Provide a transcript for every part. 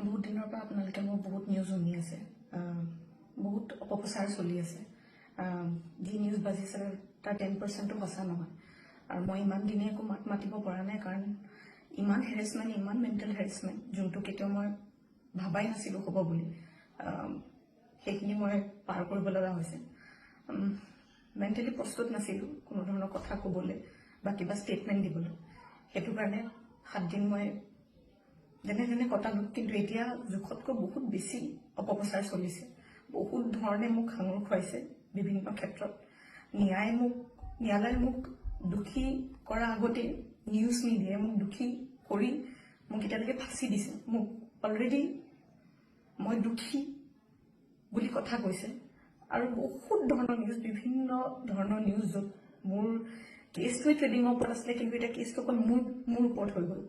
বহুত দিনৰ পৰা আপোনালোকে মোৰ বহুত নিউজ শুনি আছে, বহুত অপপ্ৰচাৰ চলি আছে। যি নিউজ বাজিছে তাৰ 10%ও সঁচা নহয়। আৰু মই ইমান দিনে একো মাত মাতিব পৰা নাই, কাৰণ ইমান হেৰেছমেণ্ট, ইমান মেণ্টেল হেৰেছমেণ্ট, যোনটো কেতিয়াও মই ভাবাই নাছিলোঁ হ'ব বুলি, সেইখিনি মই পাৰ কৰিব লগা হৈছে। মেণ্টেলি প্ৰস্তুত নাছিলোঁ কোনো ধৰণৰ কথা ক'বলৈ বা কিবা ষ্টেটমেণ্ট দিবলৈ। সেইটো কাৰণে 7 দিন মই যেনে তেনে কটালোঁ। কিন্তু এতিয়া জোখতকৈ বহুত বেছি অপপ্ৰচাৰ চলিছে। বহুত ধৰণে মোক সাঙুৰ খুৱাইছে বিভিন্ন ক্ষেত্ৰত। ন্যায়ালয়ে মোক দোষী কৰাৰ আগতে নিউজ মিডিয়াই মোক দোষী কৰি মোক এতিয়ালৈকে ফাঁচি দিছে। মোক অলৰেডি মই দোষী বুলি কথা কৈছে। আৰু বহুত ধৰণৰ নিউজ, বিভিন্ন ধৰণৰ নিউজ, য'ত মোৰ কেছটোৱে ট্ৰেডিঙৰ ওপৰত আছিলে, কিন্তু এতিয়া কেছটো অকল মোৰ ওপৰত হৈ গ'ল।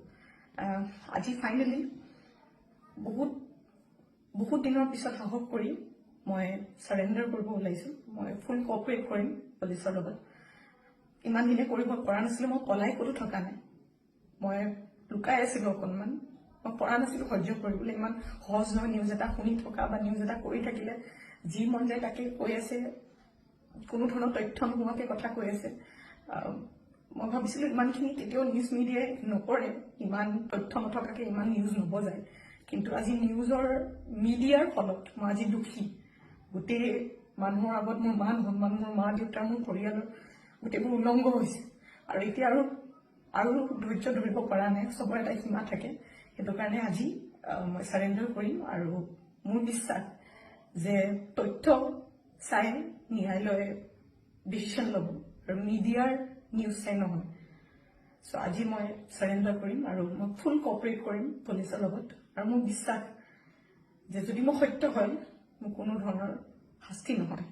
আজি ফাইনেলি বহুত দিনৰ পিছত সাহস কৰি মই চাৰেণ্ডাৰ কৰিব ওলাইছোঁ। মই ফুল কঅপাৰেট কৰিম পুলিচৰ লগত। ইমান দিনে কৰিব পৰা নাছিলোঁ। মই পলাই ক'তো থকা নাই, মই লুকাই আছিলোঁ অকণমান। মই পৰা নাছিলোঁ সহ্য কৰিবলৈ। ইমান সহজ নহয় নিউজ এটা শুনি থকা বা নিউজ এটা কৰি থাকিলে। যি মন যায় তাকে কৈ আছে, কোনো ধৰণৰ তথ্য নোহোৱাকৈ কথা কৈ আছে। মই ভাবিছিলোঁ ইমানখিনি কেতিয়াও নিউজ মিডিয়াই নকৰে, ইমান তথ্য নথকাকৈ ইমান নিউজ নবজায়। কিন্তু আজি মিডিয়াৰ ফলত মই আজি দুখী। গোটেই মানুহৰ আগত মোৰ মান সন্মান, মোৰ মা দেউতা, মোৰ পৰিয়ালৰ গোটেইবোৰ উলংঘ হৈছে। আৰু এতিয়া আৰু ধৈৰ্য ধৰিব পৰা নাই। চবৰে এটা সীমা থাকে। সেইটো কাৰণে আজি মই চাৰেণ্ডাৰ কৰিম। আৰু মোৰ বিশ্বাস যে তথ্য চাই ন্যায়ালয়ে ডিচিশ্যন ল'ব, আৰু মিডিয়াৰ নিউজ চাই নহয়। চ' আজি মই চাৰেণ্ডাৰ কৰিম আৰু মই ফুল কঅপাৰেট কৰিম পুলিচৰ লগত। আৰু মোৰ বিশ্বাস যে যদি মোৰ সত্য হয়, মোৰ কোনো ধৰণৰ শাস্তি নহয়।